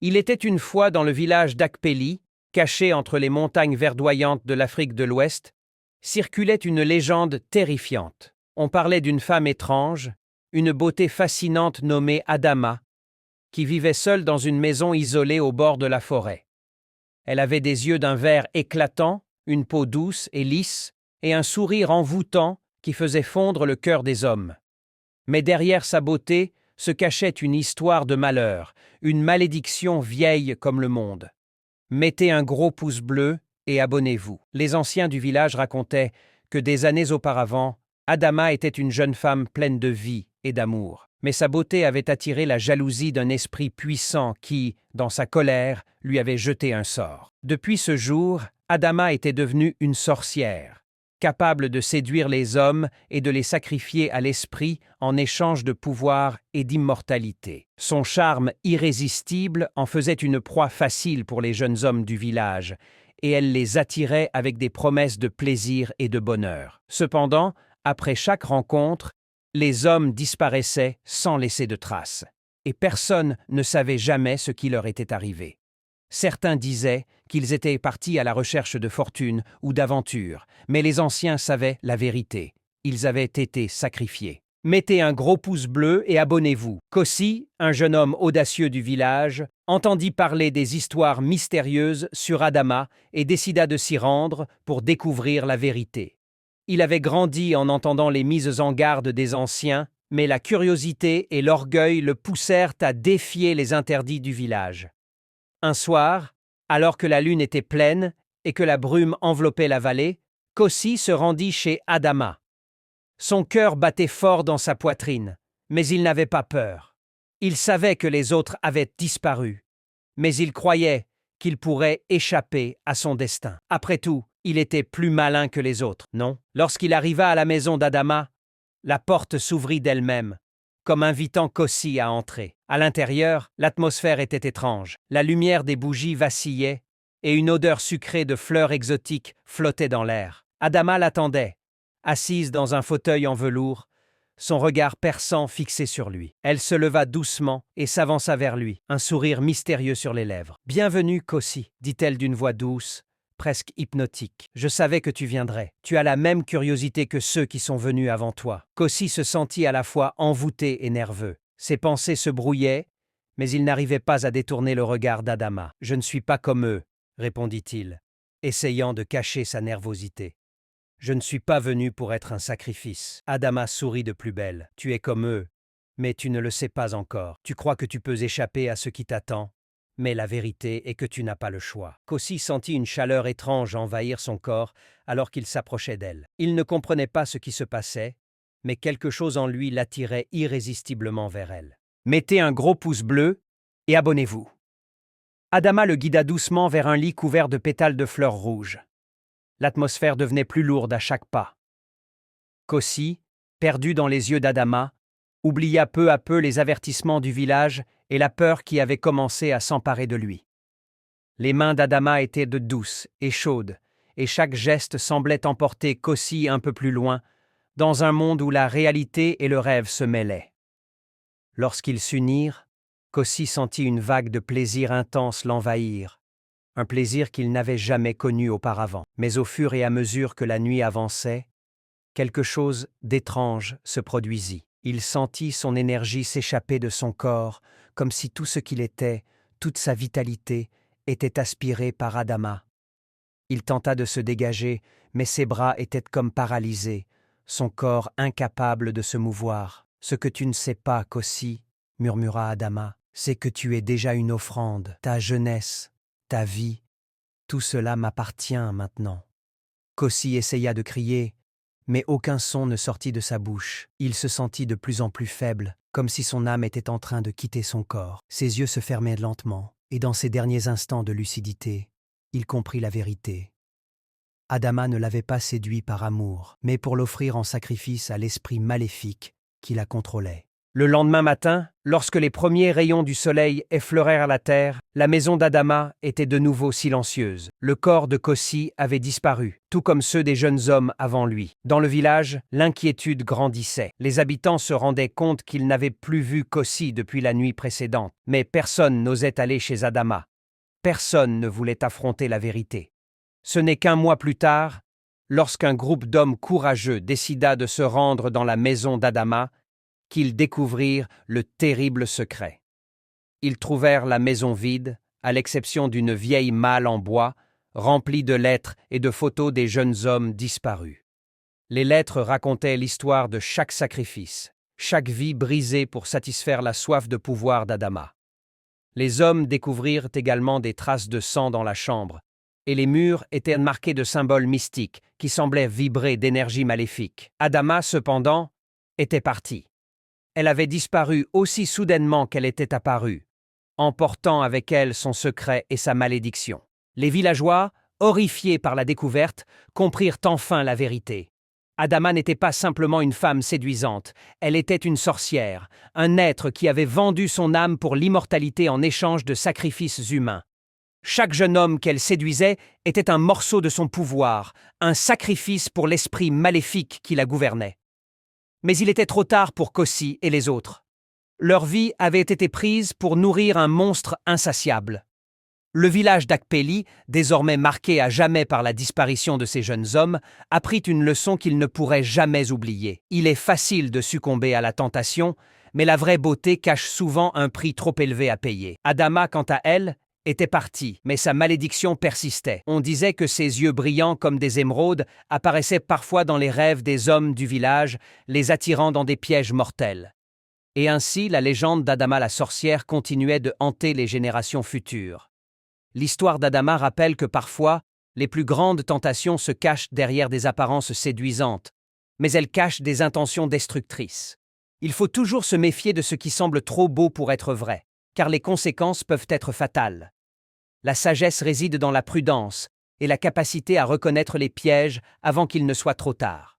Il était une fois dans le village d'Akpeli, caché entre les montagnes verdoyantes de l'Afrique de l'Ouest, circulait une légende terrifiante. On parlait d'une femme étrange, une beauté fascinante nommée Adama, qui vivait seule dans une maison isolée au bord de la forêt. Elle avait des yeux d'un vert éclatant, une peau douce et lisse, et un sourire envoûtant qui faisait fondre le cœur des hommes. Mais derrière sa beauté se cachait une histoire de malheur, une malédiction vieille comme le monde. Mettez un gros pouce bleu et abonnez-vous. Les anciens du village racontaient que des années auparavant, Adama était une jeune femme pleine de vie et d'amour. Mais sa beauté avait attiré la jalousie d'un esprit puissant qui, dans sa colère, lui avait jeté un sort. Depuis ce jour, Adama était devenue une sorcière, capable de séduire les hommes et de les sacrifier à l'esprit en échange de pouvoir et d'immortalité. Son charme irrésistible en faisait une proie facile pour les jeunes hommes du village, et elle les attirait avec des promesses de plaisir et de bonheur. Cependant, après chaque rencontre, les hommes disparaissaient sans laisser de traces, et personne ne savait jamais ce qui leur était arrivé. Certains disaient qu'ils étaient partis à la recherche de fortune ou d'aventure, mais les anciens savaient la vérité. Ils avaient été sacrifiés. Mettez un gros pouce bleu et abonnez-vous. Kossi, un jeune homme audacieux du village, entendit parler des histoires mystérieuses sur Adama et décida de s'y rendre pour découvrir la vérité. Il avait grandi en entendant les mises en garde des anciens, mais la curiosité et l'orgueil le poussèrent à défier les interdits du village. Un soir, alors que la lune était pleine et que la brume enveloppait la vallée, Kossi se rendit chez Adama. Son cœur battait fort dans sa poitrine, mais il n'avait pas peur. Il savait que les autres avaient disparu, mais il croyait qu'il pourrait échapper à son destin. Après tout, il était plus malin que les autres, non? Lorsqu'il arriva à la maison d'Adama, la porte s'ouvrit d'elle-même, comme invitant Kossi à entrer. À l'intérieur, l'atmosphère était étrange. La lumière des bougies vacillait et une odeur sucrée de fleurs exotiques flottait dans l'air. Adama l'attendait, assise dans un fauteuil en velours, son regard perçant fixé sur lui. Elle se leva doucement et s'avança vers lui, un sourire mystérieux sur les lèvres. « Bienvenue, Kossi, dit-elle d'une voix douce, presque hypnotique. Je savais que tu viendrais. Tu as la même curiosité que ceux qui sont venus avant toi. » Kossi se sentit à la fois envoûté et nerveux. Ses pensées se brouillaient, mais il n'arrivait pas à détourner le regard d'Adama. « Je ne suis pas comme eux, » répondit-il, essayant de cacher sa nervosité. « Je ne suis pas venu pour être un sacrifice. » Adama sourit de plus belle. « Tu es comme eux, mais tu ne le sais pas encore. Tu crois que tu peux échapper à ce qui t'attend, mais la vérité est que tu n'as pas le choix. » Kossi sentit une chaleur étrange envahir son corps alors qu'il s'approchait d'elle. Il ne comprenait pas ce qui se passait, mais quelque chose en lui l'attirait irrésistiblement vers elle. « Mettez un gros pouce bleu et abonnez-vous. » Adama le guida doucement vers un lit couvert de pétales de fleurs rouges. L'atmosphère devenait plus lourde à chaque pas. Kossi, perdu dans les yeux d'Adama, oublia peu à peu les avertissements du village et la peur qui avait commencé à s'emparer de lui. Les mains d'Adama étaient douces et chaudes, et chaque geste semblait emporter Kossi un peu plus loin, dans un monde où la réalité et le rêve se mêlaient. Lorsqu'ils s'unirent, Kossi sentit une vague de plaisir intense l'envahir, un plaisir qu'il n'avait jamais connu auparavant. Mais au fur et à mesure que la nuit avançait, quelque chose d'étrange se produisit. Il sentit son énergie s'échapper de son corps, comme si tout ce qu'il était, toute sa vitalité, était aspiré par Adama. Il tenta de se dégager, mais ses bras étaient comme paralysés, son corps incapable de se mouvoir. « Ce que tu ne sais pas, Kossi, » murmura Adama, « c'est que tu es déjà une offrande. Ta jeunesse, ta vie, tout cela m'appartient maintenant. » Kossi essaya de crier, mais aucun son ne sortit de sa bouche. Il se sentit de plus en plus faible, comme si son âme était en train de quitter son corps. Ses yeux se fermaient lentement, et dans ses derniers instants de lucidité, il comprit la vérité. Adama ne l'avait pas séduit par amour, mais pour l'offrir en sacrifice à l'esprit maléfique qui la contrôlait. Le lendemain matin, lorsque les premiers rayons du soleil effleurèrent la terre, la maison d'Adama était de nouveau silencieuse. Le corps de Kossi avait disparu, tout comme ceux des jeunes hommes avant lui. Dans le village, l'inquiétude grandissait. Les habitants se rendaient compte qu'ils n'avaient plus vu Kossi depuis la nuit précédente. Mais personne n'osait aller chez Adama. Personne ne voulait affronter la vérité. Ce n'est qu'un mois plus tard, lorsqu'un groupe d'hommes courageux décida de se rendre dans la maison d'Adama, qu'ils découvrirent le terrible secret. Ils trouvèrent la maison vide, à l'exception d'une vieille malle en bois, remplie de lettres et de photos des jeunes hommes disparus. Les lettres racontaient l'histoire de chaque sacrifice, chaque vie brisée pour satisfaire la soif de pouvoir d'Adama. Les hommes découvrirent également des traces de sang dans la chambre, et les murs étaient marqués de symboles mystiques qui semblaient vibrer d'énergie maléfique. Adama, cependant, était partie. Elle avait disparu aussi soudainement qu'elle était apparue, emportant avec elle son secret et sa malédiction. Les villageois, horrifiés par la découverte, comprirent enfin la vérité. Adama n'était pas simplement une femme séduisante, elle était une sorcière, un être qui avait vendu son âme pour l'immortalité en échange de sacrifices humains. Chaque jeune homme qu'elle séduisait était un morceau de son pouvoir, un sacrifice pour l'esprit maléfique qui la gouvernait. Mais il était trop tard pour Kossi et les autres. Leur vie avait été prise pour nourrir un monstre insatiable. Le village d'Akpeli, désormais marqué à jamais par la disparition de ces jeunes hommes, apprit une leçon qu'ils ne pourraient jamais oublier. Il est facile de succomber à la tentation, mais la vraie beauté cache souvent un prix trop élevé à payer. Adama, quant à elle, était partie, mais sa malédiction persistait. On disait que ses yeux brillants comme des émeraudes apparaissaient parfois dans les rêves des hommes du village, les attirant dans des pièges mortels. Et ainsi, la légende d'Adama la sorcière continuait de hanter les générations futures. L'histoire d'Adama rappelle que parfois, les plus grandes tentations se cachent derrière des apparences séduisantes, mais elles cachent des intentions destructrices. Il faut toujours se méfier de ce qui semble trop beau pour être vrai, car les conséquences peuvent être fatales. La sagesse réside dans la prudence et la capacité à reconnaître les pièges avant qu'il ne soit trop tard.